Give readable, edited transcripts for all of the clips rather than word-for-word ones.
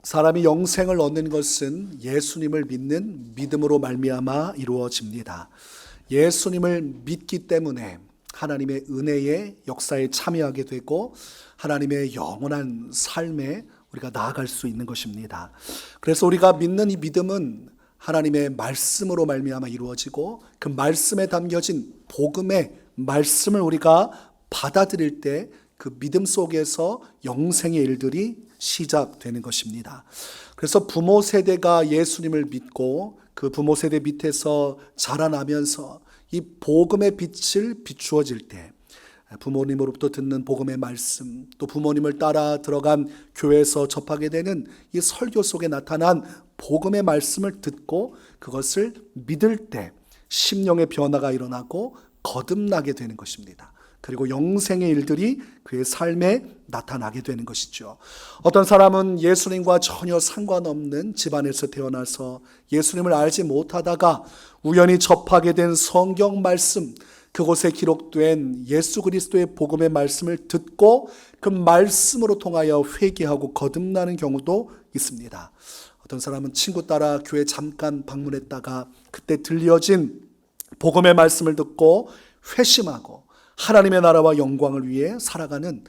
사람이 영생을 얻는 것은 예수님을 믿는 믿음으로 말미암아 이루어집니다. 예수님을 믿기 때문에 하나님의 은혜의 역사에 참여하게 되고 하나님의 영원한 삶에 우리가 나아갈 수 있는 것입니다. 그래서 우리가 믿는 이 믿음은 하나님의 말씀으로 말미암아 이루어지고 그 말씀에 담겨진 복음의 말씀을 우리가 받아들일 때 그 믿음 속에서 영생의 일들이 시작되는 것입니다. 그래서 부모 세대가 예수님을 믿고 그 부모 세대 밑에서 자라나면서 이 복음의 빛을 비추어질 때 부모님으로부터 듣는 복음의 말씀, 또 부모님을 따라 들어간 교회에서 접하게 되는 이 설교 속에 나타난 복음의 말씀을 듣고 그것을 믿을 때 심령의 변화가 일어나고 거듭나게 되는 것입니다. 그리고 영생의 일들이 그의 삶에 나타나게 되는 것이죠. 어떤 사람은 예수님과 전혀 상관없는 집안에서 태어나서 예수님을 알지 못하다가 우연히 접하게 된 성경 말씀, 그곳에 기록된 예수 그리스도의 복음의 말씀을 듣고 그 말씀으로 통하여 회개하고 거듭나는 경우도 있습니다. 어떤 사람은 친구 따라 교회 잠깐 방문했다가 그때 들려진 복음의 말씀을 듣고 회심하고 하나님의 나라와 영광을 위해 살아가는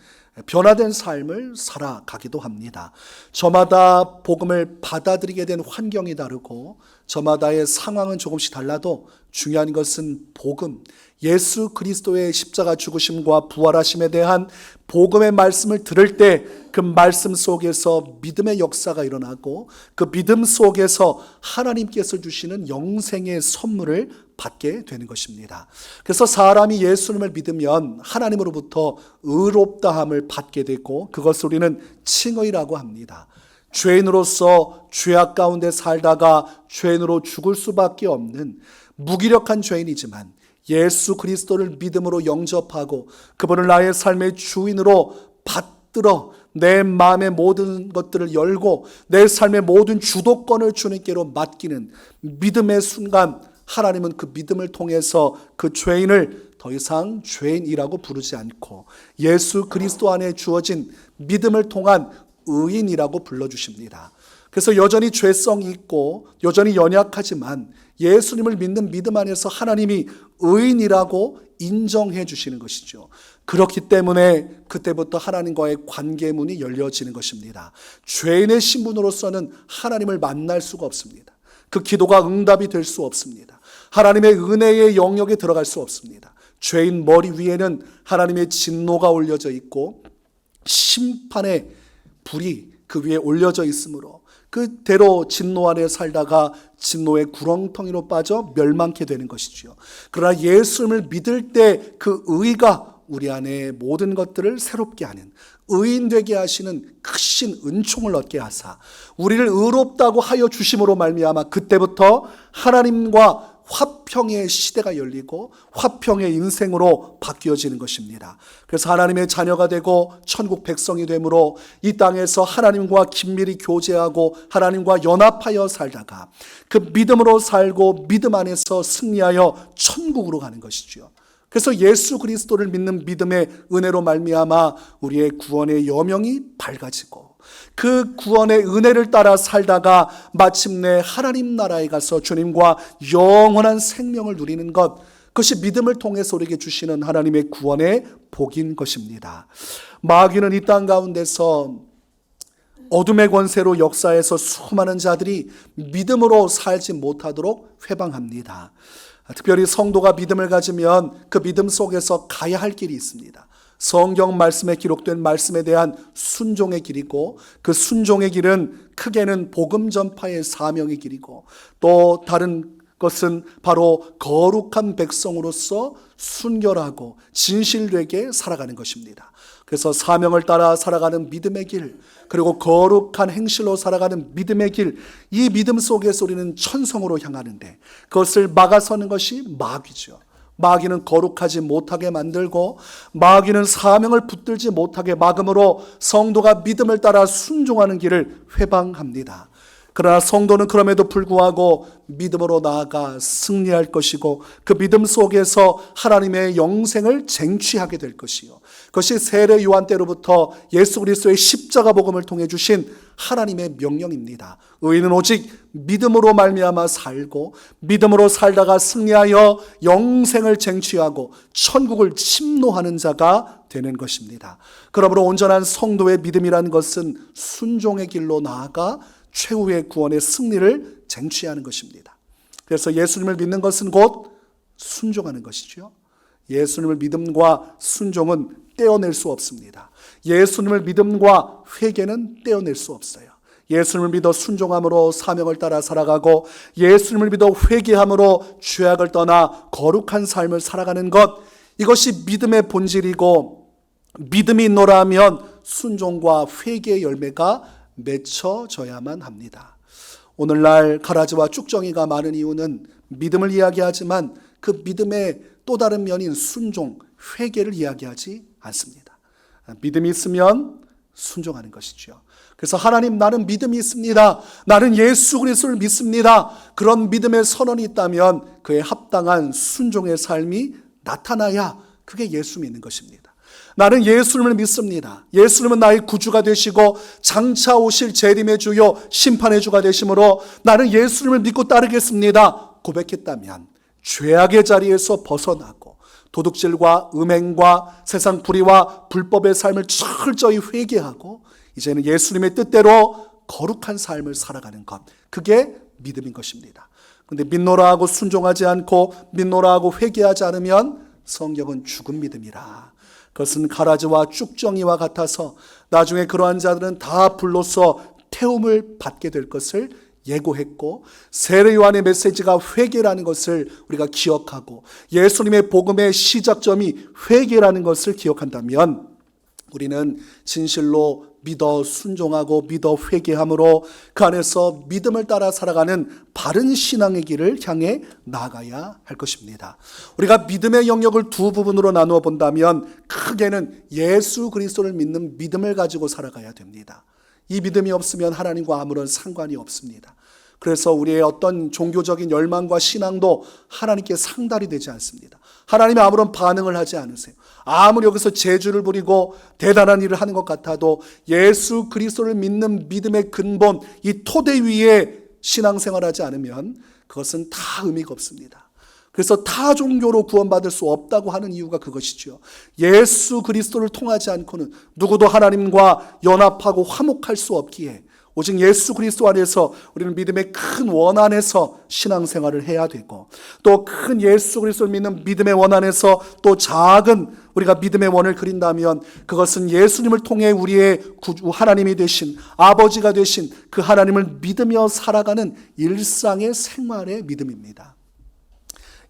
변화된 삶을 살아가기도 합니다. 저마다 복음을 받아들이게 된 환경이 다르고 저마다의 상황은 조금씩 달라도 중요한 것은 복음, 예수 그리스도의 십자가 죽으심과 부활하심에 대한 복음의 말씀을 들을 때 그 말씀 속에서 믿음의 역사가 일어나고 그 믿음 속에서 하나님께서 주시는 영생의 선물을 받게 되는 것입니다. 그래서 사람이 예수님을 믿으면 하나님으로부터 의롭다함을 받게 되고 그것을 우리는 칭의라고 합니다. 죄인으로서 죄악 가운데 살다가 죄인으로 죽을 수밖에 없는 무기력한 죄인이지만 예수 그리스도를 믿음으로 영접하고 그분을 나의 삶의 주인으로 받들어 내 마음의 모든 것들을 열고 내 삶의 모든 주도권을 주님께로 맡기는 믿음의 순간 하나님은 그 믿음을 통해서 그 죄인을 더 이상 죄인이라고 부르지 않고 예수 그리스도 안에 주어진 믿음을 통한 의인이라고 불러주십니다. 그래서 여전히 죄성이 있고 여전히 연약하지만 예수님을 믿는 믿음 안에서 하나님이 의인이라고 인정해 주시는 것이죠. 그렇기 때문에 그때부터 하나님과의 관계문이 열려지는 것입니다. 죄인의 신분으로서는 하나님을 만날 수가 없습니다. 그 기도가 응답이 될 수 없습니다. 하나님의 은혜의 영역에 들어갈 수 없습니다. 죄인 머리 위에는 하나님의 진노가 올려져 있고 심판의 불이 그 위에 올려져 있으므로 그대로 진노 안에 살다가 진노의 구렁텅이로 빠져 멸망케 되는 것이죠. 그러나 예수님을 믿을 때 그 의가 우리 안에 모든 것들을 새롭게 하는 의인 되게 하시는 크신 은총을 얻게 하사 우리를 의롭다고 하여 주심으로 말미암아 그때부터 하나님과 화평의 시대가 열리고 화평의 인생으로 바뀌어지는 것입니다. 그래서 하나님의 자녀가 되고 천국 백성이 되므로 이 땅에서 하나님과 긴밀히 교제하고 하나님과 연합하여 살다가 그 믿음으로 살고 믿음 안에서 승리하여 천국으로 가는 것이죠. 그래서 예수 그리스도를 믿는 믿음의 은혜로 말미암아 우리의 구원의 여명이 밝아지고 그 구원의 은혜를 따라 살다가 마침내 하나님 나라에 가서 주님과 영원한 생명을 누리는 것, 그것이 믿음을 통해서 우리에게 주시는 하나님의 구원의 복인 것입니다. 마귀는 이 땅 가운데서 어둠의 권세로 역사에서 수많은 자들이 믿음으로 살지 못하도록 회방합니다. 특별히 성도가 믿음을 가지면 그 믿음 속에서 가야 할 길이 있습니다. 성경 말씀에 기록된 말씀에 대한 순종의 길이고 그 순종의 길은 크게는 복음 전파의 사명의 길이고 또 다른 것은 바로 거룩한 백성으로서 순결하고 진실되게 살아가는 것입니다. 그래서 사명을 따라 살아가는 믿음의 길, 그리고 거룩한 행실로 살아가는 믿음의 길, 이 믿음 속에서 우리는 천성으로 향하는데 그것을 막아서는 것이 마귀죠. 마귀는 거룩하지 못하게 만들고 마귀는 사명을 붙들지 못하게 막음으로 성도가 믿음을 따라 순종하는 길을 회방합니다. 그러나 성도는 그럼에도 불구하고 믿음으로 나아가 승리할 것이고 그 믿음 속에서 하나님의 영생을 쟁취하게 될 것이요. 그것이 세례 요한 때로부터 예수 그리스도의 십자가 복음을 통해 주신 하나님의 명령입니다. 의인은 오직 믿음으로 말미암아 살고 믿음으로 살다가 승리하여 영생을 쟁취하고 천국을 침노하는 자가 되는 것입니다. 그러므로 온전한 성도의 믿음이라는 것은 순종의 길로 나아가 최후의 구원의 승리를 쟁취하는 것입니다. 그래서 예수님을 믿는 것은 곧 순종하는 것이죠. 예수님을 믿음과 순종은 떼어낼 수 없습니다. 예수님을 믿음과 회개는 떼어낼 수 없어요. 예수님을 믿어 순종함으로 사명을 따라 살아가고 예수님을 믿어 회개함으로 죄악을 떠나 거룩한 삶을 살아가는 것, 이것이 믿음의 본질이고 믿음이 있노라 하면 순종과 회개의 열매가 맺혀져야만 합니다. 오늘날 가라지와 쭉정이가 많은 이유는 믿음을 이야기하지만 그 믿음의 또 다른 면인 순종, 회개를 이야기하지 않습니다. 믿음이 있으면 순종하는 것이죠. 그래서 하나님, 나는 믿음이 있습니다. 나는 예수 그리스도를 믿습니다. 그런 믿음의 선언이 있다면 그에 합당한 순종의 삶이 나타나야 그게 예수 믿는 것입니다. 나는 예수님을 믿습니다. 예수님은 나의 구주가 되시고 장차 오실 재림의 주요 심판의 주가 되심으로 나는 예수님을 믿고 따르겠습니다. 고백했다면 죄악의 자리에서 벗어나고 도둑질과 음행과 세상 불의와 불법의 삶을 철저히 회개하고 이제는 예수님의 뜻대로 거룩한 삶을 살아가는 것, 그게 믿음인 것입니다. 그런데 믿노라 하고 순종하지 않고 믿노라 하고 회개하지 않으면 성경은 죽은 믿음이라. 그것은 가라지와 쭉정이와 같아서 나중에 그러한 자들은 다 불로써 태움을 받게 될 것을 예고했고, 세례 요한의 메시지가 회개라는 것을 우리가 기억하고 예수님의 복음의 시작점이 회개라는 것을 기억한다면 우리는 진실로 믿어 순종하고 믿어 회개함으로 그 안에서 믿음을 따라 살아가는 바른 신앙의 길을 향해 나아가야 할 것입니다. 우리가 믿음의 영역을 두 부분으로 나누어 본다면 크게는 예수 그리스도를 믿는 믿음을 가지고 살아가야 됩니다. 이 믿음이 없으면 하나님과 아무런 상관이 없습니다. 그래서 우리의 어떤 종교적인 열망과 신앙도 하나님께 상달이 되지 않습니다. 하나님이 아무런 반응을 하지 않으세요. 아무리 여기서 재주를 부리고 대단한 일을 하는 것 같아도 예수 그리스도를 믿는 믿음의 근본, 이 토대 위에 신앙생활하지 않으면 그것은 다 의미가 없습니다. 그래서 타 종교로 구원받을 수 없다고 하는 이유가 그것이죠. 예수 그리스도를 통하지 않고는 누구도 하나님과 연합하고 화목할 수 없기에 오직 예수 그리스도 안에서 우리는 믿음의 큰 원 안에서 신앙생활을 해야 되고, 또 큰 예수 그리스도를 믿는 믿음의 원 안에서 또 작은 우리가 믿음의 원을 그린다면 그것은 예수님을 통해 우리의 구주 하나님이 되신 아버지가 되신 그 하나님을 믿으며 살아가는 일상의 생활의 믿음입니다.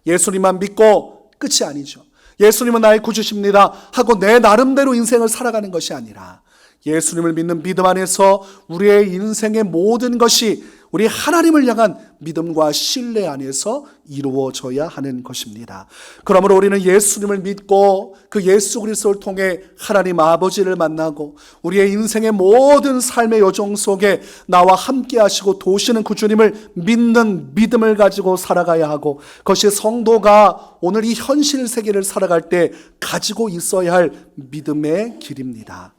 예수님만 믿고 끝이 아니죠. 예수님은 나의 구주십니다 하고 내 나름대로 인생을 살아가는 것이 아니라 예수님을 믿는 믿음 안에서 우리의 인생의 모든 것이 우리 하나님을 향한 믿음과 신뢰 안에서 이루어져야 하는 것입니다. 그러므로 우리는 예수님을 믿고 그 예수 그리스도를 통해 하나님 아버지를 만나고 우리의 인생의 모든 삶의 여정 속에 나와 함께 하시고 도우시는 그 주님을 믿는 믿음을 가지고 살아가야 하고, 그것이 성도가 오늘 이 현실 세계를 살아갈 때 가지고 있어야 할 믿음의 길입니다.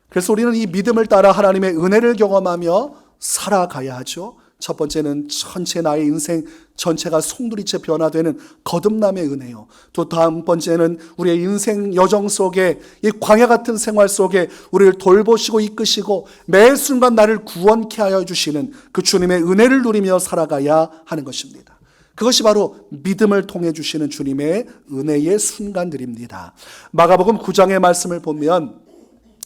그래서 우리는 이 믿음을 따라 하나님의 은혜를 경험하며 살아가야 하죠. 첫 번째는 전체 나의 인생 전체가 송두리째 변화되는 거듭남의 은혜요. 또 다음 번째는 우리의 인생 여정 속에 이 광야 같은 생활 속에 우리를 돌보시고 이끄시고 매 순간 나를 구원케 하여 주시는 그 주님의 은혜를 누리며 살아가야 하는 것입니다. 그것이 바로 믿음을 통해 주시는 주님의 은혜의 순간들입니다. 마가복음 9장의 말씀을 보면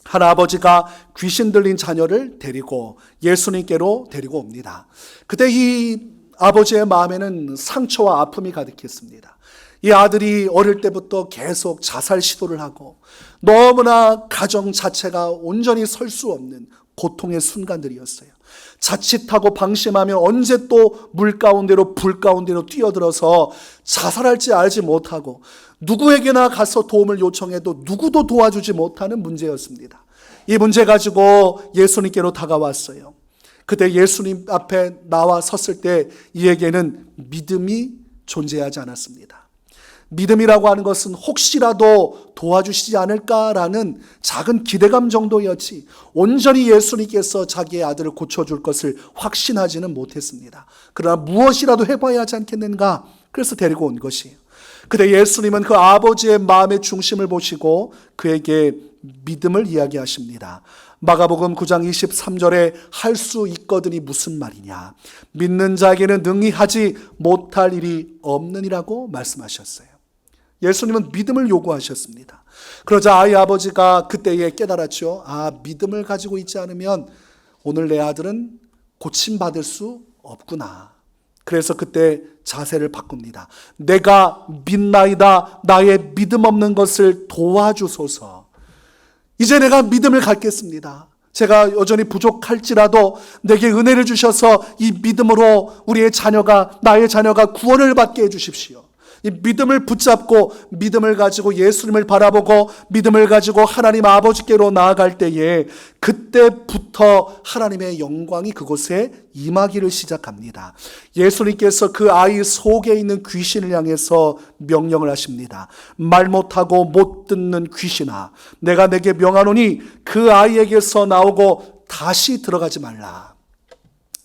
한 아버지가 귀신 들린 자녀를 데리고 예수님께로 데리고 옵니다. 그때 이 아버지의 마음에는 상처와 아픔이 가득했습니다. 이 아들이 어릴 때부터 계속 자살 시도를 하고 너무나 가정 자체가 온전히 설 수 없는 고통의 순간들이었어요. 자칫하고 방심하면 언제 또 물 가운데로 불 가운데로 뛰어들어서 자살할지 알지 못하고 누구에게나 가서 도움을 요청해도 누구도 도와주지 못하는 문제였습니다. 이 문제 가지고 예수님께로 다가왔어요. 그때 예수님 앞에 나와 섰을 때 이에게는 믿음이 존재하지 않았습니다. 믿음이라고 하는 것은 혹시라도 도와주시지 않을까라는 작은 기대감 정도였지 온전히 예수님께서 자기의 아들을 고쳐줄 것을 확신하지는 못했습니다. 그러나 무엇이라도 해봐야 하지 않겠는가? 그래서 데리고 온 것이에요. 그때 예수님은 그 아버지의 마음의 중심을 보시고 그에게 믿음을 이야기하십니다. 마가복음 9장 23절에 할 수 있거든이 무슨 말이냐? 믿는 자에게는 능히 하지 못할 일이 없느니라고 말씀하셨어요. 예수님은 믿음을 요구하셨습니다. 그러자 아이 아버지가 그때에 깨달았죠. 믿음을 가지고 있지 않으면 오늘 내 아들은 고침받을 수 없구나. 그래서 그때 자세를 바꿉니다. 내가 믿나이다. 나의 믿음 없는 것을 도와주소서. 이제 내가 믿음을 갖겠습니다. 제가 여전히 부족할지라도 내게 은혜를 주셔서 이 믿음으로 우리의 자녀가, 나의 자녀가 구원을 받게 해주십시오. 이 믿음을 붙잡고 믿음을 가지고 예수님을 바라보고 믿음을 가지고 하나님 아버지께로 나아갈 때에 그때부터 하나님의 영광이 그곳에 임하기를 시작합니다. 예수님께서 그 아이 속에 있는 귀신을 향해서 명령을 하십니다. 말 못하고 못 듣는 귀신아, 내가 내게 명하노니 그 아이에게서 나오고 다시 들어가지 말라.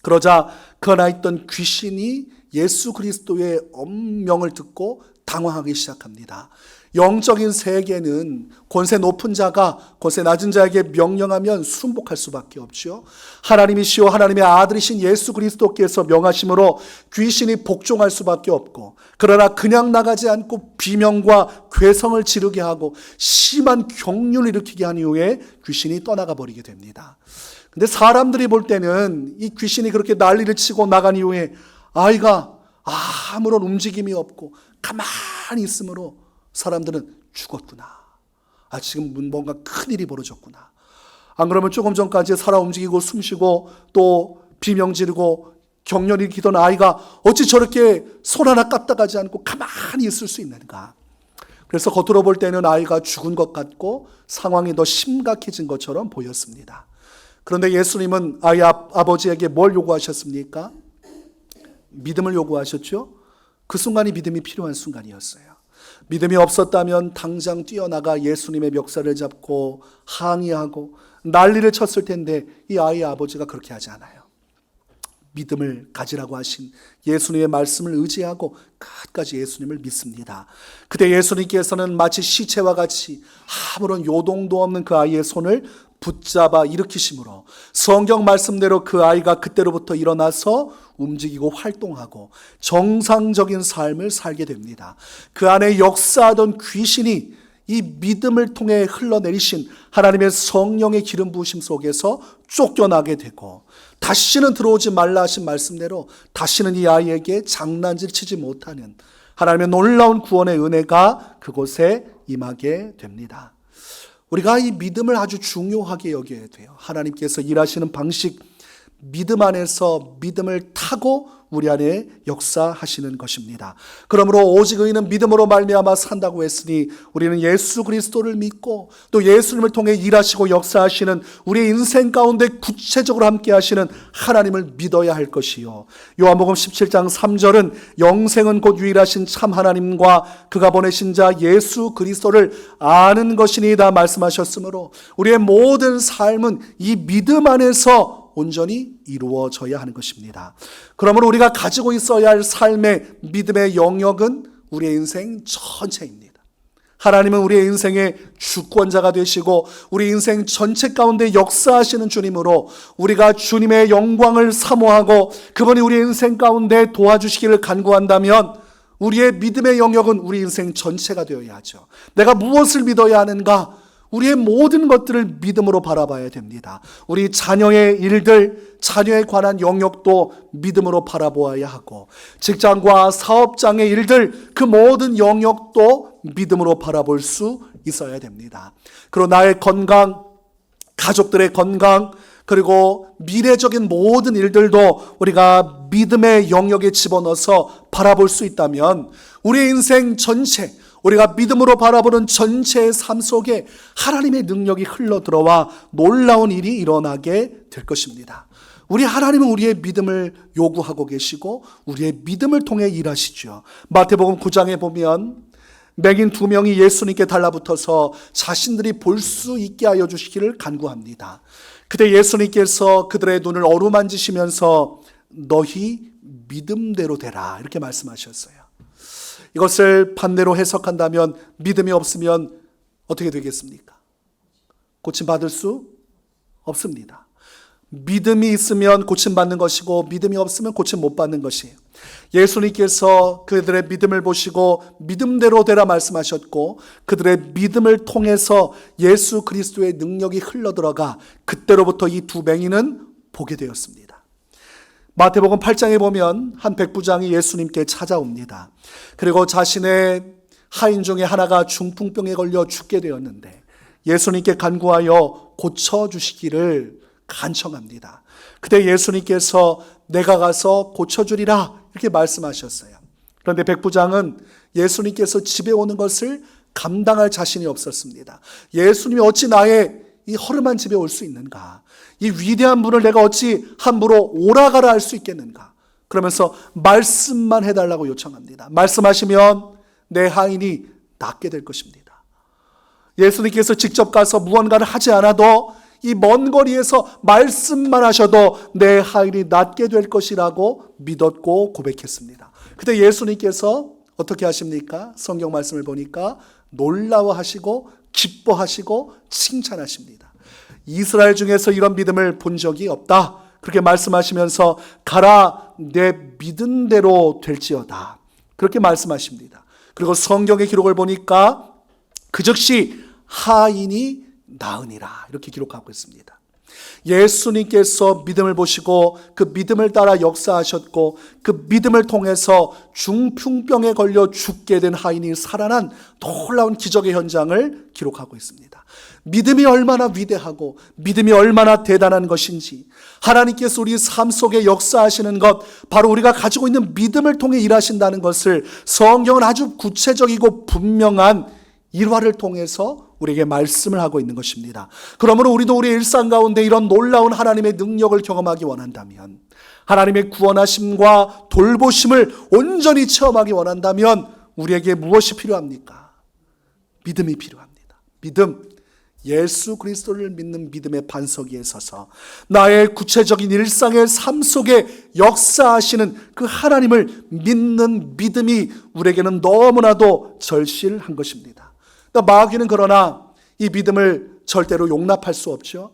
그러자 그 안에 있던 귀신이 예수 그리스도의 엄명을 듣고 당황하기 시작합니다. 영적인 세계는 권세 높은 자가 권세 낮은 자에게 명령하면 순복할 수밖에 없죠. 하나님이시오 하나님의 아들이신 예수 그리스도께서 명하심으로 귀신이 복종할 수밖에 없고, 그러나 그냥 나가지 않고 비명과 괴성을 지르게 하고 심한 경륜을 일으키게 한 이후에 귀신이 떠나가 버리게 됩니다. 근데 사람들이 볼 때는 이 귀신이 그렇게 난리를 치고 나간 이후에 아이가 아무런 움직임이 없고 가만히 있으므로 사람들은 죽었구나. 지금 뭔가 큰일이 벌어졌구나. 안 그러면 조금 전까지 살아 움직이고 숨쉬고 또 비명 지르고 격렬히 기던 아이가 어찌 저렇게 손 하나 까딱하지 않고 가만히 있을 수 있는가. 그래서 겉으로 볼 때는 아이가 죽은 것 같고 상황이 더 심각해진 것처럼 보였습니다. 그런데 예수님은 아이 아버지에게 뭘 요구하셨습니까? 믿음을 요구하셨죠. 그 순간이 믿음이 필요한 순간이었어요. 믿음이 없었다면 당장 뛰어나가 예수님의 멱살을 잡고 항의하고 난리를 쳤을 텐데 이 아이의 아버지가 그렇게 하지 않아요. 믿음을 가지라고 하신 예수님의 말씀을 의지하고 끝까지 예수님을 믿습니다. 그때 예수님께서는 마치 시체와 같이 아무런 요동도 없는 그 아이의 손을 붙잡아 일으키심으로 성경 말씀대로 그 아이가 그때로부터 일어나서 움직이고 활동하고 정상적인 삶을 살게 됩니다. 그 안에 역사하던 귀신이 이 믿음을 통해 흘러내리신 하나님의 성령의 기름 부으심 속에서 쫓겨나게 되고, 다시는 들어오지 말라 하신 말씀대로 다시는 이 아이에게 장난질 치지 못하는 하나님의 놀라운 구원의 은혜가 그곳에 임하게 됩니다. 우리가 이 믿음을 아주 중요하게 여겨야 돼요. 하나님께서 일하시는 방식, 믿음 안에서 믿음을 타고 우리 안에 역사하시는 것입니다. 그러므로 오직 의인은 믿음으로 말미암아 산다고 했으니 우리는 예수 그리스도를 믿고 또 예수님을 통해 일하시고 역사하시는 우리의 인생 가운데 구체적으로 함께 하시는 하나님을 믿어야 할 것이요. 요한복음 17장 3절은 영생은 곧 유일하신 참 하나님과 그가 보내신 자 예수 그리스도를 아는 것이니이다 말씀하셨으므로 우리의 모든 삶은 이 믿음 안에서 온전히 이루어져야 하는 것입니다. 그러므로 우리가 가지고 있어야 할 삶의 믿음의 영역은 우리의 인생 전체입니다. 하나님은 우리의 인생의 주권자가 되시고 우리 인생 전체 가운데 역사하시는 주님으로 우리가 주님의 영광을 사모하고 그분이 우리 인생 가운데 도와주시기를 간구한다면 우리의 믿음의 영역은 우리 인생 전체가 되어야 하죠. 내가 무엇을 믿어야 하는가? 우리의 모든 것들을 믿음으로 바라봐야 됩니다. 우리 자녀의 일들, 자녀에 관한 영역도 믿음으로 바라보아야 하고, 직장과 사업장의 일들, 그 모든 영역도 믿음으로 바라볼 수 있어야 됩니다. 그리고 나의 건강, 가족들의 건강, 그리고 미래적인 모든 일들도 우리가 믿음의 영역에 집어넣어서 바라볼 수 있다면 우리의 인생 전체, 우리가 믿음으로 바라보는 전체의 삶 속에 하나님의 능력이 흘러들어와 놀라운 일이 일어나게 될 것입니다. 우리 하나님은 우리의 믿음을 요구하고 계시고 우리의 믿음을 통해 일하시죠. 마태복음 9장에 보면 맹인 2명이 예수님께 달라붙어서 자신들이 볼 수 있게 하여 주시기를 간구합니다. 그때 예수님께서 그들의 눈을 어루만지시면서 너희 믿음대로 되라 이렇게 말씀하셨어요. 이것을 반대로 해석한다면 믿음이 없으면 어떻게 되겠습니까? 고침받을 수 없습니다. 믿음이 있으면 고침받는 것이고 믿음이 없으면 고침 못 받는 것이에요. 예수님께서 그들의 믿음을 보시고 믿음대로 되라 말씀하셨고 그들의 믿음을 통해서 예수 그리스도의 능력이 흘러들어가 그때로부터 이 2맹인은 보게 되었습니다. 마태복음 8장에 보면 한 백부장이 예수님께 찾아옵니다. 그리고 자신의 하인 중에 하나가 중풍병에 걸려 죽게 되었는데 예수님께 간구하여 고쳐주시기를 간청합니다. 그때 예수님께서 내가 가서 고쳐주리라 이렇게 말씀하셨어요. 그런데 백부장은 예수님께서 집에 오는 것을 감당할 자신이 없었습니다. 예수님이 어찌 나의 이 허름한 집에 올 수 있는가? 이 위대한 분을 내가 어찌 함부로 오라가라 할 수 있겠는가? 그러면서 말씀만 해달라고 요청합니다. 말씀하시면 내 하인이 낫게 될 것입니다. 예수님께서 직접 가서 무언가를 하지 않아도 이 먼 거리에서 말씀만 하셔도 내 하인이 낫게 될 것이라고 믿었고 고백했습니다. 그때 예수님께서 어떻게 하십니까? 성경 말씀을 보니까 놀라워하시고 기뻐하시고 칭찬하십니다. 이스라엘 중에서 이런 믿음을 본 적이 없다. 그렇게 말씀하시면서 가라 내 믿은 대로 될지어다. 그렇게 말씀하십니다. 그리고 성경의 기록을 보니까 그 즉시 하인이 나으니라 이렇게 기록하고 있습니다. 예수님께서 믿음을 보시고 그 믿음을 따라 역사하셨고 그 믿음을 통해서 중풍병에 걸려 죽게 된 하인이 살아난 놀라운 기적의 현장을 기록하고 있습니다. 믿음이 얼마나 위대하고 믿음이 얼마나 대단한 것인지 하나님께서 우리 삶 속에 역사하시는 것 바로 우리가 가지고 있는 믿음을 통해 일하신다는 것을 성경은 아주 구체적이고 분명한 일화를 통해서 우리에게 말씀을 하고 있는 것입니다. 그러므로 우리도 우리의 일상 가운데 이런 놀라운 하나님의 능력을 경험하기 원한다면 하나님의 구원하심과 돌보심을 온전히 체험하기 원한다면 우리에게 무엇이 필요합니까? 믿음이 필요합니다. 믿음. 예수 그리스도를 믿는 믿음의 반석 위에 서서 나의 구체적인 일상의 삶 속에 역사하시는 그 하나님을 믿는 믿음이 우리에게는 너무나도 절실한 것입니다. 마귀는 그러나 이 믿음을 절대로 용납할 수 없죠.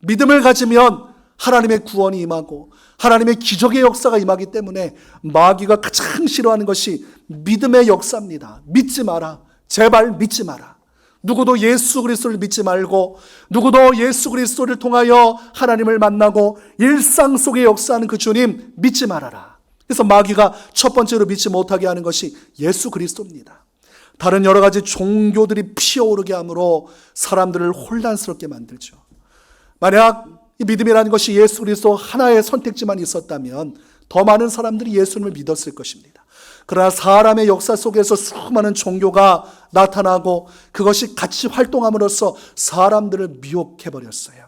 믿음을 가지면 하나님의 구원이 임하고 하나님의 기적의 역사가 임하기 때문에 마귀가 가장 싫어하는 것이 믿음의 역사입니다. 믿지 마라. 제발 믿지 마라. 누구도 예수 그리스도를 믿지 말고 누구도 예수 그리스도를 통하여 하나님을 만나고 일상 속에 역사하는 그 주님 믿지 말아라. 그래서 마귀가 첫 번째로 믿지 못하게 하는 것이 예수 그리스도입니다. 다른 여러 가지 종교들이 피어오르게 함으로 사람들을 혼란스럽게 만들죠. 만약 이 믿음이라는 것이 예수 그리스도 하나의 선택지만 있었다면 더 많은 사람들이 예수님을 믿었을 것입니다. 그러나 사람의 역사 속에서 수많은 종교가 나타나고 그것이 같이 활동함으로써 사람들을 미혹해버렸어요.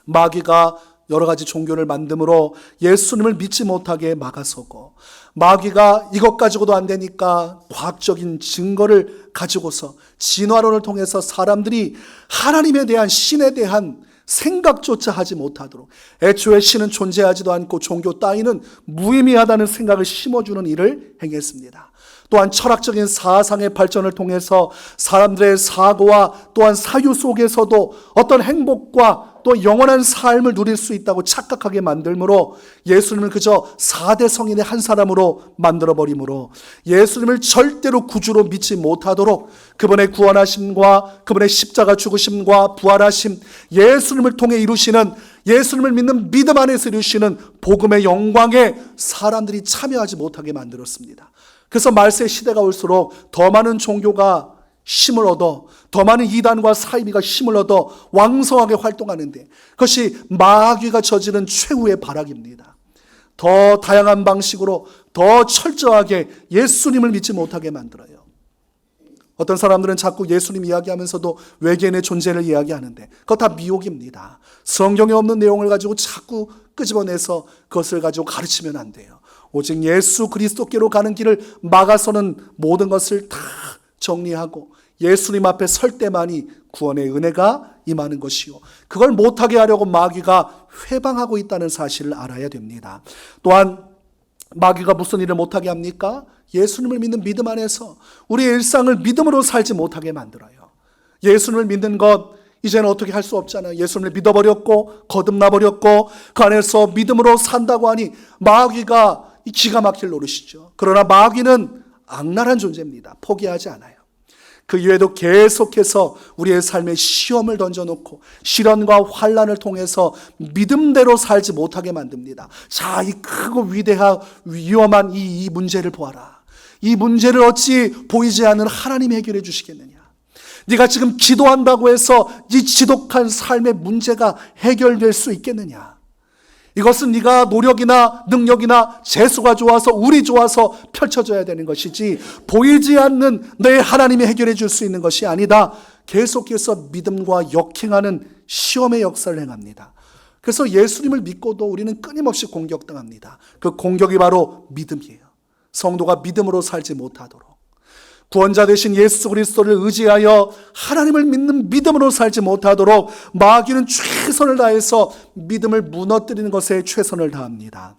마귀가 여러 가지 종교를 만듦으로 예수님을 믿지 못하게 막아서고 마귀가 이것 가지고도 안 되니까 과학적인 증거를 가지고서 진화론을 통해서 사람들이 하나님에 대한 신에 대한 생각조차 하지 못하도록 애초에 신은 존재하지도 않고 종교 따위는 무의미하다는 생각을 심어주는 일을 행했습니다. 또한 철학적인 사상의 발전을 통해서 사람들의 사고와 또한 사유 속에서도 어떤 행복과 또 영원한 삶을 누릴 수 있다고 착각하게 만들므로 예수님을 그저 4대 성인의 한 사람으로 만들어버리므로 예수님을 절대로 구주로 믿지 못하도록 그분의 구원하심과 그분의 십자가 죽으심과 부활하심, 예수님을 통해 이루시는 예수님을 믿는 믿음 안에서 이루시는 복음의 영광에 사람들이 참여하지 못하게 만들었습니다. 그래서 말세 시대가 올수록 더 많은 종교가 힘을 얻어 더 많은 이단과 사이비가 힘을 얻어 왕성하게 활동하는데 그것이 마귀가 저지른 최후의 발악입니다. 더 다양한 방식으로 더 철저하게 예수님을 믿지 못하게 만들어요. 어떤 사람들은 자꾸 예수님 이야기하면서도 외계인의 존재를 이야기하는데 그거 다 미혹입니다. 성경에 없는 내용을 가지고 자꾸 끄집어내서 그것을 가지고 가르치면 안 돼요. 오직 예수 그리스도께로 가는 길을 막아서는 모든 것을 다 정리하고 예수님 앞에 설 때만이 구원의 은혜가 임하는 것이요, 그걸 못하게 하려고 마귀가 회방하고 있다는 사실을 알아야 됩니다. 또한 마귀가 무슨 일을 못하게 합니까? 예수님을 믿는 믿음 안에서 우리의 일상을 믿음으로 살지 못하게 만들어요. 예수님을 믿는 것 이제는 어떻게 할 수 없잖아요. 예수님을 믿어버렸고 거듭나버렸고 그 안에서 믿음으로 산다고 하니 마귀가 기가 막힐 노릇이죠. 그러나 마귀는 악랄한 존재입니다. 포기하지 않아요. 그 이외에도 계속해서 우리의 삶에 시험을 던져놓고 시련과 환난을 통해서 믿음대로 살지 못하게 만듭니다. 자, 이 크고 위대하고 위험한 이 문제를 보아라. 이 문제를 어찌 보이지 않는 하나님이 해결해 주시겠느냐. 네가 지금 기도한다고 해서 이 지독한 삶의 문제가 해결될 수 있겠느냐. 이것은 네가 노력이나 능력이나 재수가 좋아서 운이 좋아서 펼쳐져야 되는 것이지 보이지 않는 내 하나님이 해결해 줄 수 있는 것이 아니다. 계속해서 믿음과 역행하는 시험의 역사를 행합니다. 그래서 예수님을 믿고도 우리는 끊임없이 공격당합니다. 그 공격이 바로 믿음이에요. 성도가 믿음으로 살지 못하도록, 구원자 되신 예수 그리스도를 의지하여 하나님을 믿는 믿음으로 살지 못하도록 마귀는 최선을 다해서 믿음을 무너뜨리는 것에 최선을 다합니다.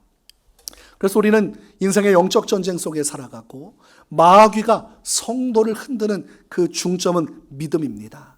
그래서 우리는 인생의 영적 전쟁 속에 살아가고 마귀가 성도를 흔드는 그 중점은 믿음입니다.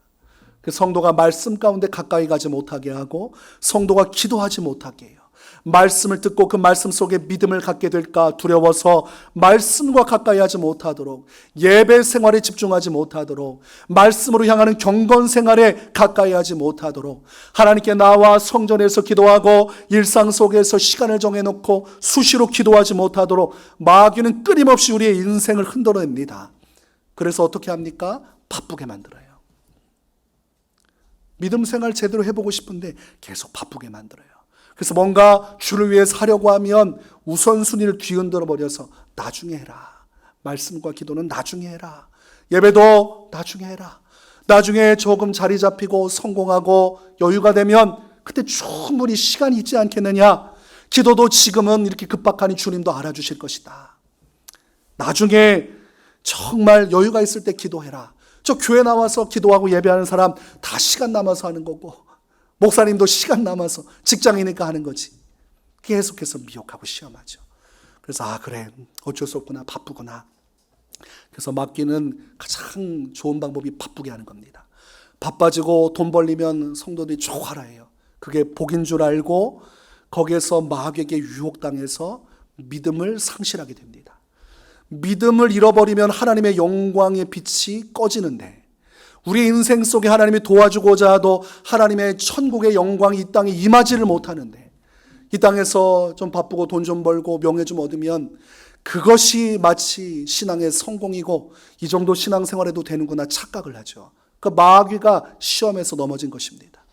그 성도가 말씀 가운데 가까이 가지 못하게 하고 성도가 기도하지 못하게 해요. 말씀을 듣고 그 말씀 속에 믿음을 갖게 될까 두려워서 말씀과 가까이 하지 못하도록, 예배 생활에 집중하지 못하도록, 말씀으로 향하는 경건 생활에 가까이 하지 못하도록, 하나님께 나와 성전에서 기도하고 일상 속에서 시간을 정해놓고 수시로 기도하지 못하도록 마귀는 끊임없이 우리의 인생을 흔들어냅니다. 그래서 어떻게 합니까? 바쁘게 만들어요. 믿음 생활 제대로 해보고 싶은데 계속 바쁘게 만들어요. 그래서 뭔가 주를 위해서 하려고 하면 우선순위를 뒤흔들어 버려서 나중에 해라. 말씀과 기도는 나중에 해라. 예배도 나중에 해라. 나중에 조금 자리 잡히고 성공하고 여유가 되면 그때 충분히 시간이 있지 않겠느냐. 기도도 지금은 이렇게 급박하니 주님도 알아주실 것이다. 나중에 정말 여유가 있을 때 기도해라. 저 교회 나와서 기도하고 예배하는 사람 다 시간 남아서 하는 거고 목사님도 시간 남아서 직장이니까 하는 거지. 계속해서 미혹하고 시험하죠. 그래서 그래 어쩔 수 없구나, 바쁘구나. 그래서 맡기는 가장 좋은 방법이 바쁘게 하는 겁니다. 바빠지고 돈 벌리면 성도들이 좋아해요. 그게 복인 줄 알고 거기에서 마귀에게 유혹당해서 믿음을 상실하게 됩니다. 믿음을 잃어버리면 하나님의 영광의 빛이 꺼지는데 우리 인생 속에 하나님이 도와주고자 하도 하나님의 천국의 영광이 이 땅에 임하지를 못하는데 이 땅에서 좀 바쁘고 돈 좀 벌고 명예 좀 얻으면 그것이 마치 신앙의 성공이고 이 정도 신앙생활에도 되는구나 착각을 하죠. 그 마귀가 시험에서 넘어진 것입니다.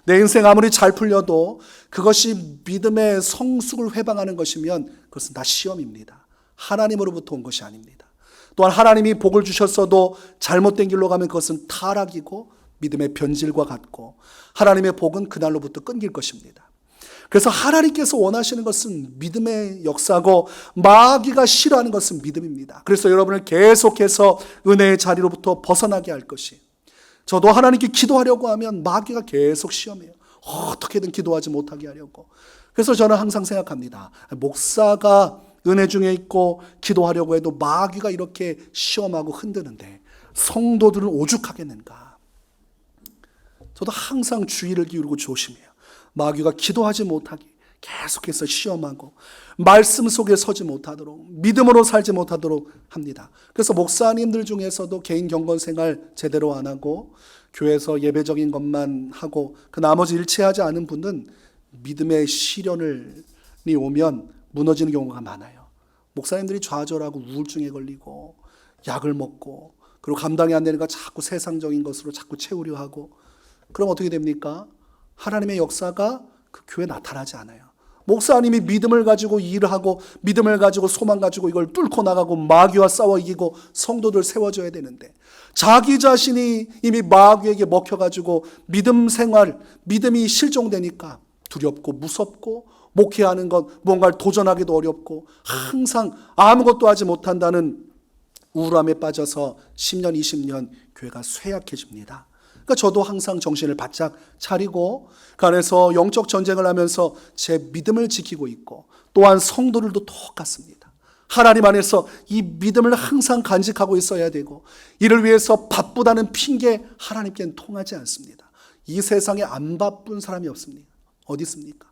내 인생 아무리 잘 풀려도 그것이 믿음의 성숙을 회방하는 것이면 그것은 다 시험입니다. 하나님으로부터 온 것이 아닙니다. 또한 하나님이 복을 주셨어도 잘못된 길로 가면 그것은 타락이고 믿음의 변질과 같고 하나님의 복은 그날로부터 끊길 것입니다. 그래서 하나님께서 원하시는 것은 믿음의 역사고 마귀가 싫어하는 것은 믿음입니다. 그래서 여러분을 계속해서 은혜의 자리로부터 벗어나게 할 것이, 저도 하나님께 기도하려고 하면 마귀가 계속 시험해요. 어떻게든 기도하지 못하게 하려고. 그래서 저는 항상 생각합니다. 목사가 은혜 중에 있고 기도하려고 해도 마귀가 이렇게 시험하고 흔드는데 성도들은 오죽하겠는가. 저도 항상 주의를 기울이고 조심해요. 마귀가 기도하지 못하게 계속해서 시험하고 말씀 속에 서지 못하도록 믿음으로 살지 못하도록 합니다. 그래서 목사님들 중에서도 개인 경건 생활 제대로 안 하고 교회에서 예배적인 것만 하고 그 나머지 일치하지 않은 분은 믿음의 시련이 오면 무너지는 경우가 많아요. 목사님들이 좌절하고 우울증에 걸리고 약을 먹고 그리고 감당이 안 되니까 자꾸 세상적인 것으로 자꾸 채우려 하고 그럼 어떻게 됩니까? 하나님의 역사가 그 교회에 나타나지 않아요. 목사님이 믿음을 가지고 일하고 믿음을 가지고 소망 가지고 이걸 뚫고 나가고 마귀와 싸워 이기고 성도들 세워줘야 되는데, 자기 자신이 이미 마귀에게 먹혀가지고 믿음 생활, 믿음이 실종되니까 두렵고 무섭고 목회하는 것, 뭔가를 도전하기도 어렵고 항상 아무것도 하지 못한다는 우울함에 빠져서 10년, 20년 교회가 쇠약해집니다. 그러니까 저도 항상 정신을 바짝 차리고 그 안에서 영적 전쟁을 하면서 제 믿음을 지키고 있고, 또한 성도들도 똑같습니다. 하나님 안에서 이 믿음을 항상 간직하고 있어야 되고, 이를 위해서 바쁘다는 핑계 하나님께는 통하지 않습니다. 이 세상에 안 바쁜 사람이 없습니다. 어디 있습니까?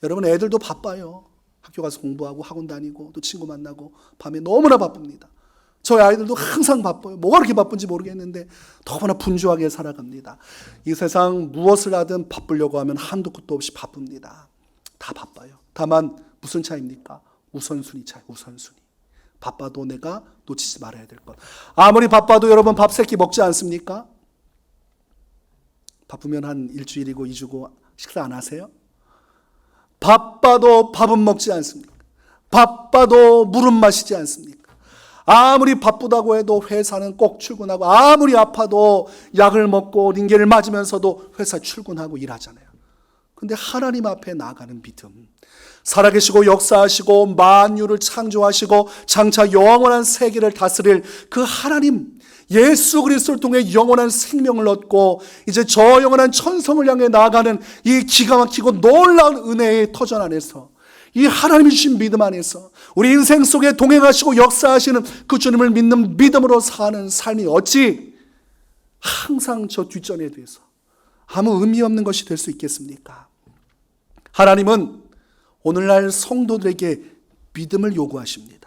여러분, 애들도 바빠요. 학교 가서 공부하고 학원 다니고 또 친구 만나고 밤에 너무나 바쁩니다. 저희 아이들도 항상 바빠요. 뭐가 그렇게 바쁜지 모르겠는데 너무나 분주하게 살아갑니다. 이 세상 무엇을 하든 바쁘려고 하면 한도 끝도 없이 바쁩니다. 다 바빠요. 다만 무슨 차이입니까? 우선순위 차이, 우선순위. 바빠도 내가 놓치지 말아야 될 것. 아무리 바빠도 여러분 밥 세 끼 먹지 않습니까? 바쁘면 한 일주일이고 2주고 식사 안 하세요? 바빠도 밥은 먹지 않습니까? 바빠도 물은 마시지 않습니까? 아무리 바쁘다고 해도 회사는 꼭 출근하고, 아무리 아파도 약을 먹고 링겔을 맞으면서도 회사 출근하고 일하잖아요. 근데 하나님 앞에 나아가는 믿음, 살아계시고 역사하시고 만유를 창조하시고 장차 영원한 세계를 다스릴 그 하나님, 예수 그리스도를 통해 영원한 생명을 얻고 이제 저 영원한 천성을 향해 나아가는 이 기가 막히고 놀라운 은혜의 터전 안에서, 이 하나님이 주신 믿음 안에서 우리 인생 속에 동행하시고 역사하시는 그 주님을 믿는 믿음으로 사는 삶이 어찌 항상 저 뒷전에 대해서 아무 의미 없는 것이 될 수 있겠습니까? 하나님은 오늘날 성도들에게 믿음을 요구하십니다.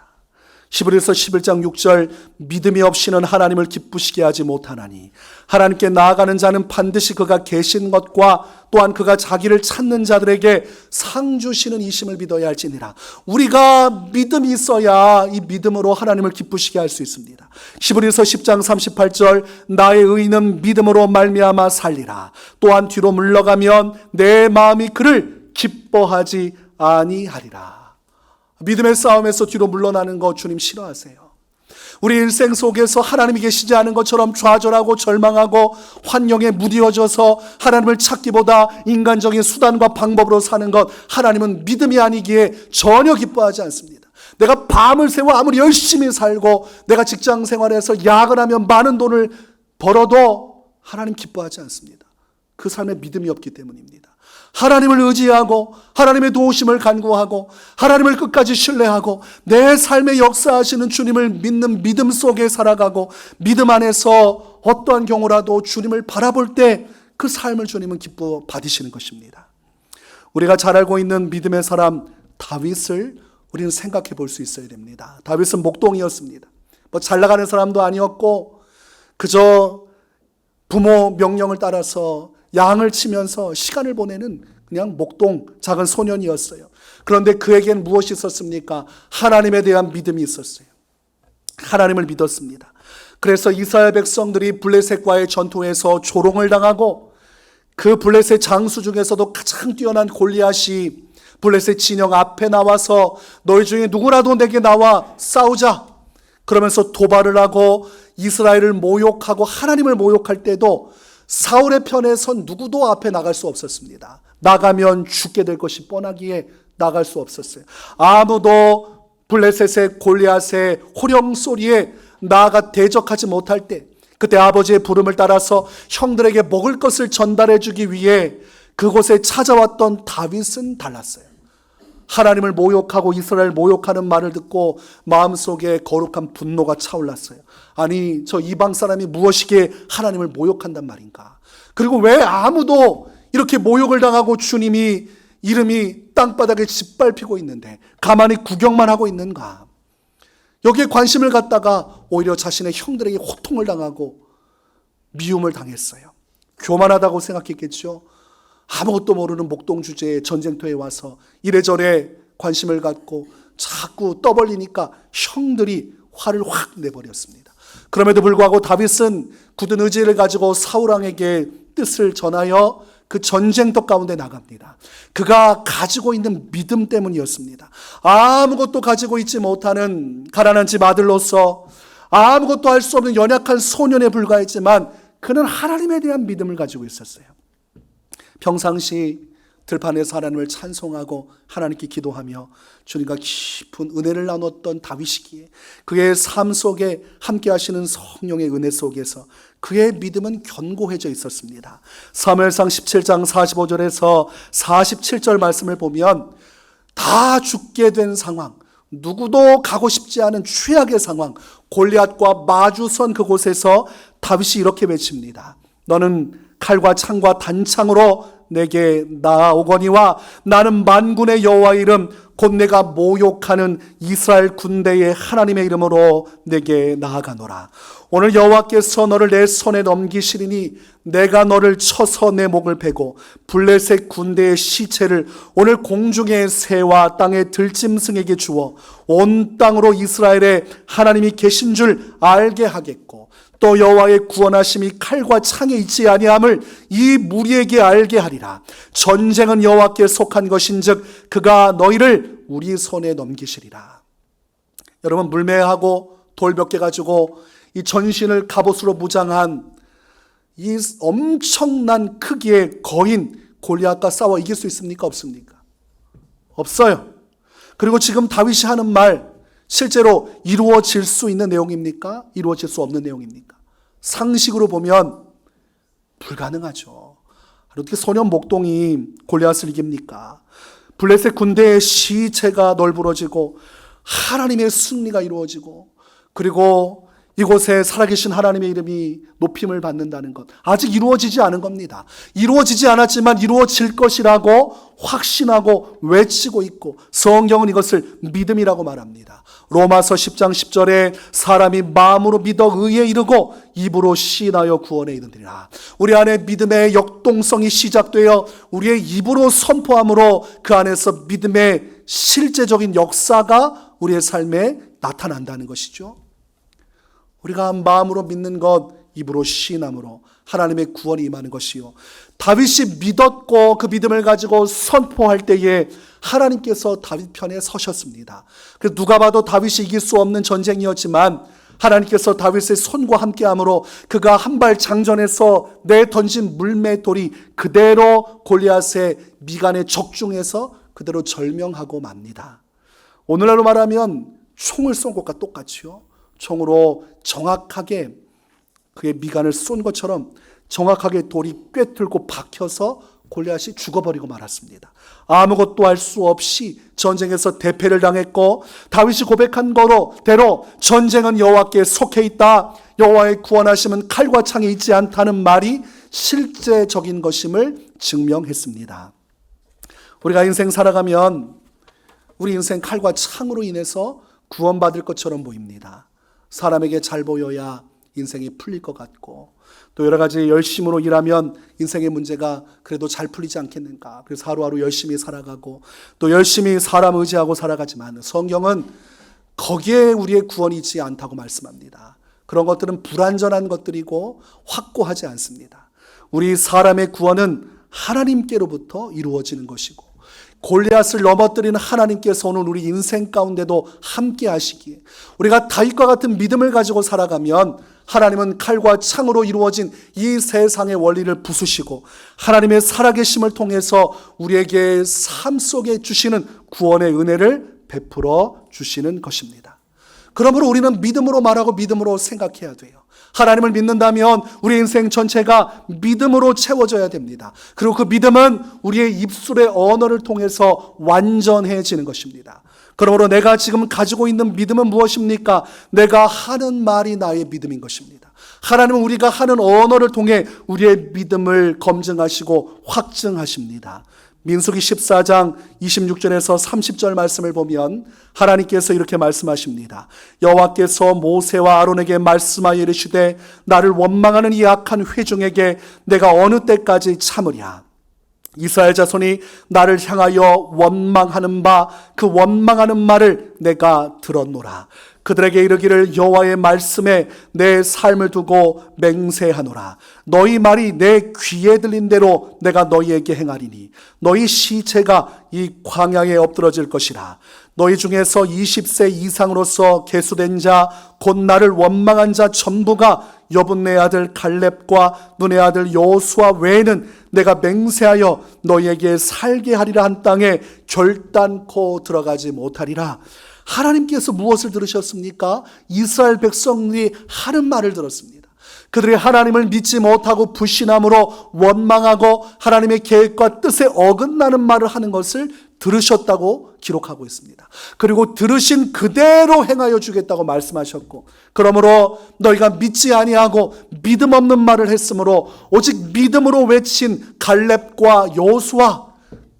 히브리서 11장 6절, 믿음이 없이는 하나님을 기쁘시게 하지 못하나니 하나님께 나아가는 자는 반드시 그가 계신 것과 또한 그가 자기를 찾는 자들에게 상 주시는 이심을 믿어야 할지니라. 우리가 믿음이 있어야 이 믿음으로 하나님을 기쁘시게 할 수 있습니다. 히브리서 10장 38절, 나의 의인은 믿음으로 말미암아 살리라. 또한 뒤로 물러가면 내 마음이 그를 기뻐하지 아니하리라. 믿음의 싸움에서 뒤로 물러나는 거 주님 싫어하세요. 우리 일생 속에서 하나님이 계시지 않은 것처럼 좌절하고 절망하고 환경에 무뎌져서 하나님을 찾기보다 인간적인 수단과 방법으로 사는 것, 하나님은 믿음이 아니기에 전혀 기뻐하지 않습니다. 내가 밤을 새워 아무리 열심히 살고 내가 직장 생활에서 야근하며 많은 돈을 벌어도 하나님 기뻐하지 않습니다. 그 삶에 믿음이 없기 때문입니다. 하나님을 의지하고 하나님의 도우심을 간구하고 하나님을 끝까지 신뢰하고 내 삶의 역사하시는 주님을 믿는 믿음 속에 살아가고, 믿음 안에서 어떠한 경우라도 주님을 바라볼 때 그 삶을 주님은 기뻐 받으시는 것입니다. 우리가 잘 알고 있는 믿음의 사람 다윗을 우리는 생각해 볼 수 있어야 됩니다. 다윗은 목동이었습니다. 뭐 잘 나가는 사람도 아니었고 그저 부모 명령을 따라서 양을 치면서 시간을 보내는 그냥 목동 작은 소년이었어요. 그런데 그에게는 무엇이 있었습니까? 하나님에 대한 믿음이 있었어요. 하나님을 믿었습니다. 그래서 이스라엘 백성들이 블레셋과의 전투에서 조롱을 당하고 그 블레셋 장수 중에서도 가장 뛰어난 골리앗이 블레셋 진영 앞에 나와서 너희 중에 누구라도 내게 나와 싸우자 그러면서 도발을 하고 이스라엘을 모욕하고 하나님을 모욕할 때도 사울의 편에 선 누구도 앞에 나갈 수 없었습니다. 나가면 죽게 될 것이 뻔하기에 나갈 수 없었어요. 아무도 블레셋의 골리앗의 호령 소리에 나아가 대적하지 못할 때, 그때 아버지의 부름을 따라서 형들에게 먹을 것을 전달해 주기 위해 그곳에 찾아왔던 다윗은 달랐어요. 하나님을 모욕하고 이스라엘 모욕하는 말을 듣고 마음속에 거룩한 분노가 차올랐어요. 아니, 저 이방 사람이 무엇이기에 하나님을 모욕한단 말인가? 그리고 왜 아무도 이렇게 모욕을 당하고 주님이 이름이 땅바닥에 짓밟히고 있는데 가만히 구경만 하고 있는가? 여기에 관심을 갖다가 오히려 자신의 형들에게 호통을 당하고 미움을 당했어요. 교만하다고 생각했겠죠. 아무것도 모르는 목동 주제에 전쟁터에 와서 이래저래 관심을 갖고 자꾸 떠벌리니까 형들이 화를 확 내버렸습니다. 그럼에도 불구하고 다윗은 굳은 의지를 가지고 사울 왕에게 뜻을 전하여 그 전쟁터 가운데 나갑니다. 그가 가지고 있는 믿음 때문이었습니다. 아무것도 가지고 있지 못하는 가난한 집 아들로서 아무것도 할 수 없는 연약한 소년에 불과했지만 그는 하나님에 대한 믿음을 가지고 있었어요. 평상시 들판에서 하나님을 찬송하고 하나님께 기도하며 주님과 깊은 은혜를 나눴던 다윗이기에 그의 삶 속에 함께 하시는 성령의 은혜 속에서 그의 믿음은 견고해져 있었습니다. 사무엘상 17장 45절에서 47절 말씀을 보면 다 죽게 된 상황, 누구도 가고 싶지 않은 최악의 상황, 골리앗과 마주선 그곳에서 다윗이 이렇게 외칩니다. 너는 칼과 창과 단창으로 내게 나아오거니와 나는 만군의 여호와의 이름 곧 내가 모욕하는 이스라엘 군대의 하나님의 이름으로 내게 나아가노라. 오늘 여호와께서 너를 내 손에 넘기시리니 내가 너를 쳐서 내 목을 베고 블레셋 군대의 시체를 오늘 공중의 새와 땅의 들짐승에게 주어 온 땅으로 이스라엘에 하나님이 계신 줄 알게 하겠고 또 여호와의 구원하심이 칼과 창에 있지 아니함을 이 무리에게 알게 하리라. 전쟁은 여호와께 속한 것인즉 그가 너희를 우리 손에 넘기시리라. 여러분, 물매하고 돌 몇 개 가지고 이 전신을 갑옷으로 무장한 이 엄청난 크기의 거인 골리앗과 싸워 이길 수 있습니까? 없습니까? 없어요. 그리고 지금 다윗이 하는 말 실제로 이루어질 수 있는 내용입니까? 이루어질 수 없는 내용입니까? 상식으로 보면 불가능하죠. 어떻게 소년 목동이 골리앗을 이깁니까? 블레셋 군대의 시체가 널브러지고 하나님의 승리가 이루어지고 그리고 이곳에 살아계신 하나님의 이름이 높임을 받는다는 것, 아직 이루어지지 않은 겁니다. 이루어지지 않았지만 이루어질 것이라고 확신하고 외치고 있고 성경은 이것을 믿음이라고 말합니다. 로마서 10장 10절에 사람이 마음으로 믿어 의에 이르고 입으로 시인하여 구원에 이르리라. 우리 안에 믿음의 역동성이 시작되어 우리의 입으로 선포함으로 그 안에서 믿음의 실제적인 역사가 우리의 삶에 나타난다는 것이죠. 우리가 마음으로 믿는 것, 입으로 시인함으로 하나님의 구원이 임하는 것이요. 다윗이 믿었고 그 믿음을 가지고 선포할 때에 하나님께서 다윗 편에 서셨습니다. 그래서 누가 봐도 다윗이 이길 수 없는 전쟁이었지만 하나님께서 다윗의 손과 함께함으로 그가 한 발 장전해서 내던진 물맷돌이 그대로 골리앗의 미간에 적중해서 그대로 절명하고 맙니다. 오늘날로 말하면 총을 쏜 것과 똑같이요. 총으로 정확하게 그의 미간을 쏜 것처럼 정확하게 돌이 꿰뚫고 박혀서 골리앗이 죽어버리고 말았습니다. 아무것도 할 수 없이 전쟁에서 대패를 당했고 다윗이 고백한 대로 전쟁은 여호와께 속해 있다. 여호와의 구원하심은 칼과 창에 있지 않다는 말이 실제적인 것임을 증명했습니다. 우리가 인생 살아가면 우리 인생 칼과 창으로 인해서 구원받을 것처럼 보입니다. 사람에게 잘 보여야 인생이 풀릴 것 같고 또 여러 가지 열심으로 일하면 인생의 문제가 그래도 잘 풀리지 않겠는가. 그래서 하루하루 열심히 살아가고 또 열심히 사람 의지하고 살아가지만 성경은 거기에 우리의 구원이 있지 않다고 말씀합니다. 그런 것들은 불완전한 것들이고 확고하지 않습니다. 우리 사람의 구원은 하나님께로부터 이루어지는 것이고 골리앗을 넘어뜨리는 하나님께서 오늘 우리 인생 가운데도 함께 하시기에 우리가 다윗과 같은 믿음을 가지고 살아가면 하나님은 칼과 창으로 이루어진 이 세상의 원리를 부수시고 하나님의 살아계심을 통해서 우리에게 삶 속에 주시는 구원의 은혜를 베풀어 주시는 것입니다. 그러므로 우리는 믿음으로 말하고 믿음으로 생각해야 돼요. 하나님을 믿는다면 우리 인생 전체가 믿음으로 채워져야 됩니다. 그리고 그 믿음은 우리의 입술의 언어를 통해서 완전해지는 것입니다. 그러므로 내가 지금 가지고 있는 믿음은 무엇입니까? 내가 하는 말이 나의 믿음인 것입니다. 하나님은 우리가 하는 언어를 통해 우리의 믿음을 검증하시고 확증하십니다. 민수기 14장 26절에서 30절 말씀을 보면 하나님께서 이렇게 말씀하십니다. 여호와께서 모세와 아론에게 말씀하여 이르시되 나를 원망하는 이 악한 회중에게 내가 어느 때까지 참으랴. 이스라엘 자손이 나를 향하여 원망하는 바 그 원망하는 말을 내가 들었노라. 그들에게 이르기를 여호와의 말씀에 내 삶을 두고 맹세하노라. 너희 말이 내 귀에 들린 대로 내가 너희에게 행하리니 너희 시체가 이 광야에 엎드러질 것이라. 너희 중에서 20세 이상으로서 계수된 자 곧 나를 원망한 자 전부가 여분네 아들 갈렙과 눈의 아들 여호수아 외에는 내가 맹세하여 너희에게 살게 하리라 한 땅에 결단코 들어가지 못하리라. 하나님께서 무엇을 들으셨습니까? 이스라엘 백성들이 하는 말을 들었습니다. 그들이 하나님을 믿지 못하고 불신함으로 원망하고 하나님의 계획과 뜻에 어긋나는 말을 하는 것을 들으셨다고 기록하고 있습니다. 그리고 들으신 그대로 행하여 주겠다고 말씀하셨고, 그러므로 너희가 믿지 아니하고 믿음 없는 말을 했으므로 오직 믿음으로 외친 갈렙과 여호수아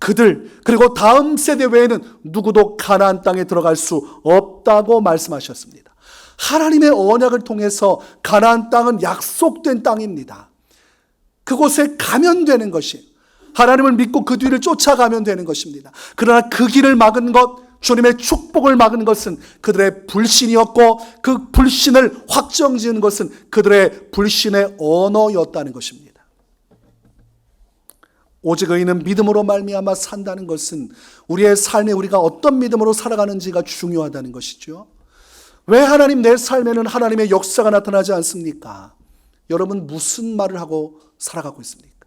그들 그리고 다음 세대 외에는 누구도 가나안 땅에 들어갈 수 없다고 말씀하셨습니다. 하나님의 언약을 통해서 가나안 땅은 약속된 땅입니다. 그곳에 가면 되는 것이, 하나님을 믿고 그 뒤를 쫓아가면 되는 것입니다. 그러나 그 길을 막은 것, 주님의 축복을 막은 것은 그들의 불신이었고, 그 불신을 확정지은 것은 그들의 불신의 언어였다는 것입니다. 오직 의인은 믿음으로 말미암아 산다는 것은 우리의 삶에 우리가 어떤 믿음으로 살아가는지가 중요하다는 것이죠. 왜 하나님 내 삶에는 하나님의 역사가 나타나지 않습니까? 여러분 무슨 말을 하고 살아가고 있습니까?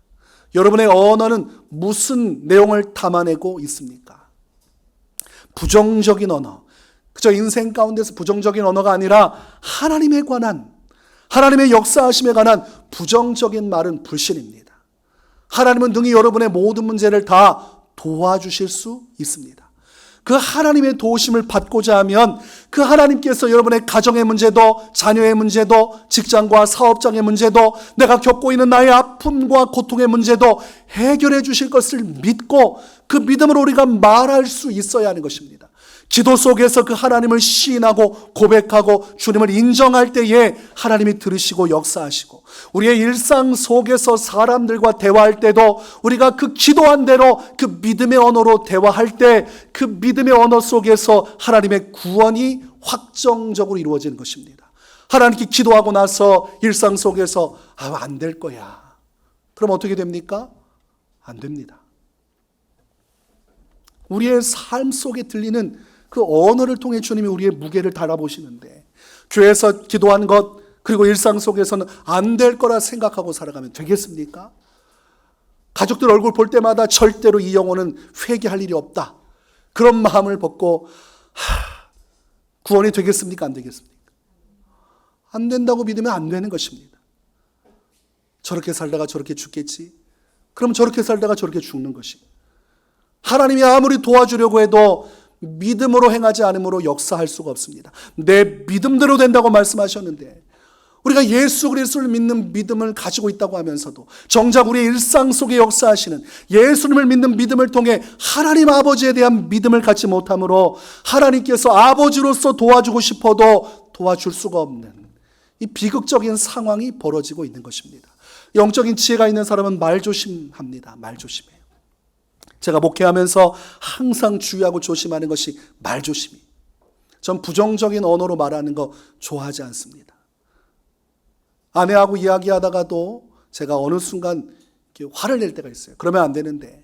여러분의 언어는 무슨 내용을 담아내고 있습니까? 부정적인 언어, 그저 인생 가운데서 부정적인 언어가 아니라 하나님에 관한, 하나님의 역사하심에 관한 부정적인 말은 불신입니다. 하나님은 능히 여러분의 모든 문제를 다 도와주실 수 있습니다. 그 하나님의 도우심을 받고자 하면 그 하나님께서 여러분의 가정의 문제도, 자녀의 문제도, 직장과 사업장의 문제도, 내가 겪고 있는 나의 아픔과 고통의 문제도 해결해 주실 것을 믿고 그 믿음으로 우리가 말할 수 있어야 하는 것입니다. 기도 속에서 그 하나님을 시인하고 고백하고 주님을 인정할 때에 하나님이 들으시고 역사하시고, 우리의 일상 속에서 사람들과 대화할 때도 우리가 그 기도한 대로 그 믿음의 언어로 대화할 때 그 믿음의 언어 속에서 하나님의 구원이 확정적으로 이루어지는 것입니다. 하나님께 기도하고 나서 일상 속에서 안 될 거야. 그럼 어떻게 됩니까? 안 됩니다. 우리의 삶 속에 들리는 그 언어를 통해 주님이 우리의 무게를 달아보시는데, 교회에서 기도한 것 그리고 일상 속에서는 안 될 거라 생각하고 살아가면 되겠습니까? 가족들 얼굴 볼 때마다 절대로 이 영혼은 회개할 일이 없다, 그런 마음을 벗고 구원이 되겠습니까? 안 되겠습니까? 안 된다고 믿으면 안 되는 것입니다. 저렇게 살다가 저렇게 죽겠지, 그럼 저렇게 살다가 저렇게 죽는 것입니다. 하나님이 아무리 도와주려고 해도 믿음으로 행하지 않으므로 역사할 수가 없습니다. 내 믿음대로 된다고 말씀하셨는데, 우리가 예수 그리스도를 믿는 믿음을 가지고 있다고 하면서도 정작 우리의 일상 속에 역사하시는 예수님을 믿는 믿음을 통해 하나님 아버지에 대한 믿음을 갖지 못하므로 하나님께서 아버지로서 도와주고 싶어도 도와줄 수가 없는 이 비극적인 상황이 벌어지고 있는 것입니다. 영적인 지혜가 있는 사람은 말 조심합니다. 말 조심해요. 제가 목회하면서 항상 주의하고 조심하는 것이 말 조심이에요. 전 부정적인 언어로 말하는 거 좋아하지 않습니다. 아내하고 이야기하다가도 제가 어느 순간 이렇게 화를 낼 때가 있어요. 그러면 안 되는데,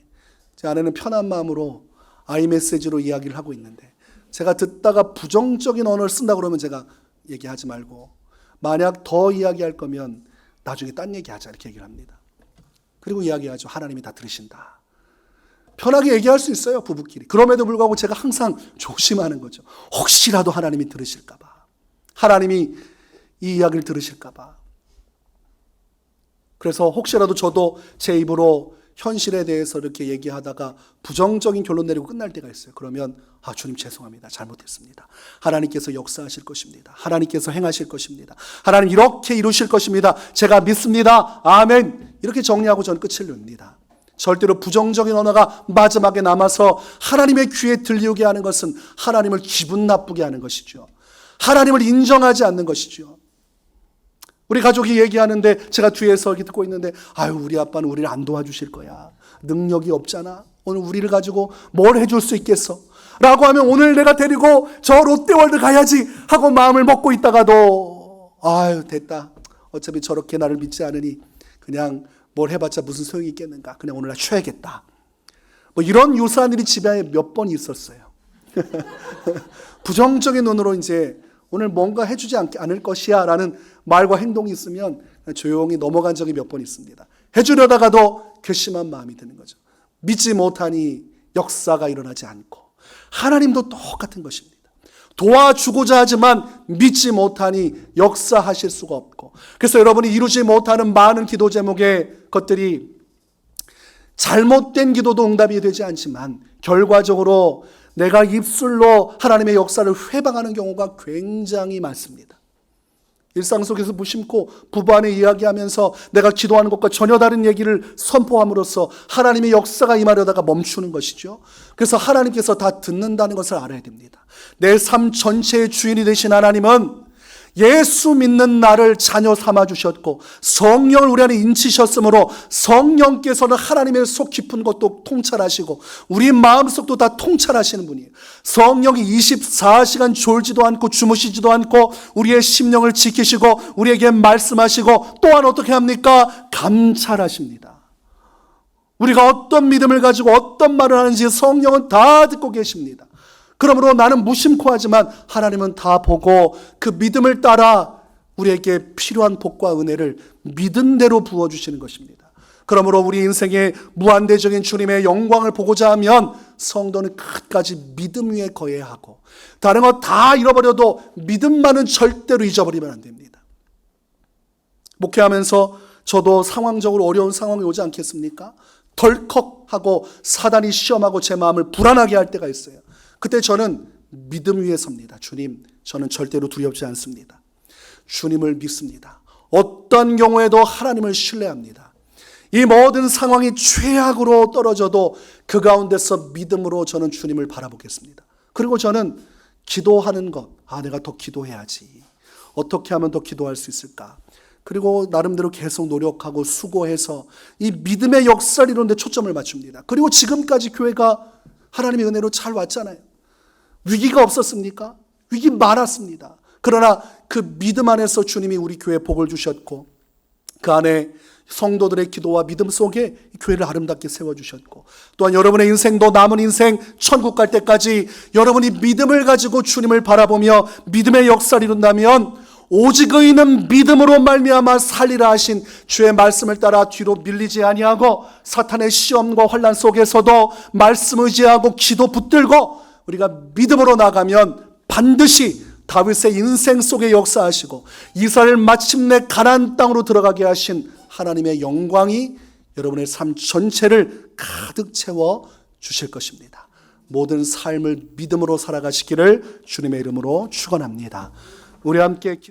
제 아내는 편한 마음으로 아이메시지로 이야기를 하고 있는데, 제가 듣다가 부정적인 언어를 쓴다 그러면 제가 얘기하지 말고, 만약 더 이야기할 거면 나중에 딴 얘기하자, 이렇게 얘기를 합니다. 그리고 이야기하죠. 하나님이 다 들으신다. 편하게 얘기할 수 있어요, 부부끼리. 그럼에도 불구하고 제가 항상 조심하는 거죠. 혹시라도 하나님이 들으실까 봐, 하나님이 이 이야기를 들으실까 봐. 그래서 혹시라도 저도 제 입으로 현실에 대해서 이렇게 얘기하다가 부정적인 결론 내리고 끝날 때가 있어요. 그러면 주님 죄송합니다. 잘못했습니다. 하나님께서 역사하실 것입니다. 하나님께서 행하실 것입니다. 하나님 이렇게 이루실 것입니다. 제가 믿습니다. 아멘. 이렇게 정리하고 저는 끝을 냅니다. 절대로 부정적인 언어가 마지막에 남아서 하나님의 귀에 들리게 하는 것은 하나님을 기분 나쁘게 하는 것이죠. 하나님을 인정하지 않는 것이죠. 우리 가족이 얘기하는데 제가 뒤에서 이렇게 듣고 있는데, 우리 아빠는 우리를 안 도와주실 거야. 능력이 없잖아. 오늘 우리를 가지고 뭘 해줄 수 있겠어? 라고 하면 오늘 내가 데리고 저 롯데월드 가야지 하고 마음을 먹고 있다가도 아유 됐다. 어차피 저렇게 나를 믿지 않으니 그냥 뭘 해봤자 무슨 소용이 있겠는가. 그냥 오늘 날 쉬어야겠다. 뭐 이런 유사한 일이 집에 몇 번 있었어요. 부정적인 눈으로 이제 오늘 뭔가 해주지 않을 것이야 라는 말과 행동이 있으면 조용히 넘어간 적이 몇 번 있습니다. 해주려다가도 괘씸한 마음이 드는 거죠. 믿지 못하니 역사가 일어나지 않고, 하나님도 똑같은 것입니다. 도와주고자 하지만 믿지 못하니 역사하실 수가 없고, 그래서 여러분이 이루지 못하는 많은 기도 제목의 것들이 잘못된 기도도 응답이 되지 않지만 결과적으로 내가 입술로 하나님의 역사를 회방하는 경우가 굉장히 많습니다. 일상 속에서 무심코 부부안에 이야기하면서 내가 기도하는 것과 전혀 다른 얘기를 선포함으로써 하나님의 역사가 임하려다가 멈추는 것이죠. 그래서 하나님께서 다 듣는다는 것을 알아야 됩니다. 내 삶 전체의 주인이 되신 하나님은 예수 믿는 나를 자녀 삼아주셨고 성령을 우리 안에 인치셨으므로 성령께서는 하나님의 속 깊은 것도 통찰하시고 우리 마음속도 다 통찰하시는 분이에요. 성령이 24시간 졸지도 않고 주무시지도 않고 우리의 심령을 지키시고 우리에게 말씀하시고 또한 어떻게 합니까? 감찰하십니다. 우리가 어떤 믿음을 가지고 어떤 말을 하는지 성령은 다 듣고 계십니다. 그러므로 나는 무심코 하지만 하나님은 다 보고 그 믿음을 따라 우리에게 필요한 복과 은혜를 믿은 대로 부어주시는 것입니다. 그러므로 우리 인생의 무한대적인 주님의 영광을 보고자 하면 성도는 끝까지 믿음 위에 거해야 하고 다른 거 다 잃어버려도 믿음만은 절대로 잊어버리면 안 됩니다. 목회하면서 저도 상황적으로 어려운 상황이 오지 않겠습니까? 덜컥하고 사단이 시험하고 제 마음을 불안하게 할 때가 있어요. 그때 저는 믿음 위에 섭니다. 주님, 저는 절대로 두렵지 않습니다. 주님을 믿습니다. 어떤 경우에도 하나님을 신뢰합니다. 이 모든 상황이 최악으로 떨어져도 그 가운데서 믿음으로 저는 주님을 바라보겠습니다. 그리고 저는 기도하는 것, 내가 더 기도해야지. 어떻게 하면 더 기도할 수 있을까? 그리고 나름대로 계속 노력하고 수고해서 이 믿음의 역사를 이루는 데 초점을 맞춥니다. 그리고 지금까지 교회가 하나님의 은혜로 잘 왔잖아요. 위기가 없었습니까? 위기 많았습니다. 그러나 그 믿음 안에서 주님이 우리 교회에 복을 주셨고 그 안에 성도들의 기도와 믿음 속에 교회를 아름답게 세워주셨고 또한 여러분의 인생도 남은 인생 천국 갈 때까지 여러분이 믿음을 가지고 주님을 바라보며 믿음의 역사를 이룬다면 오직 의인은 믿음으로 말미암아 살리라 하신 주의 말씀을 따라 뒤로 밀리지 아니하고 사탄의 시험과 환난 속에서도 말씀 의지하고 기도 붙들고 우리가 믿음으로 나가면 반드시 다윗의 인생 속에 역사하시고 이스라엘 마침내 가나안 땅으로 들어가게 하신 하나님의 영광이 여러분의 삶 전체를 가득 채워 주실 것입니다. 모든 삶을 믿음으로 살아가시기를 주님의 이름으로 축원합니다. 우리 함께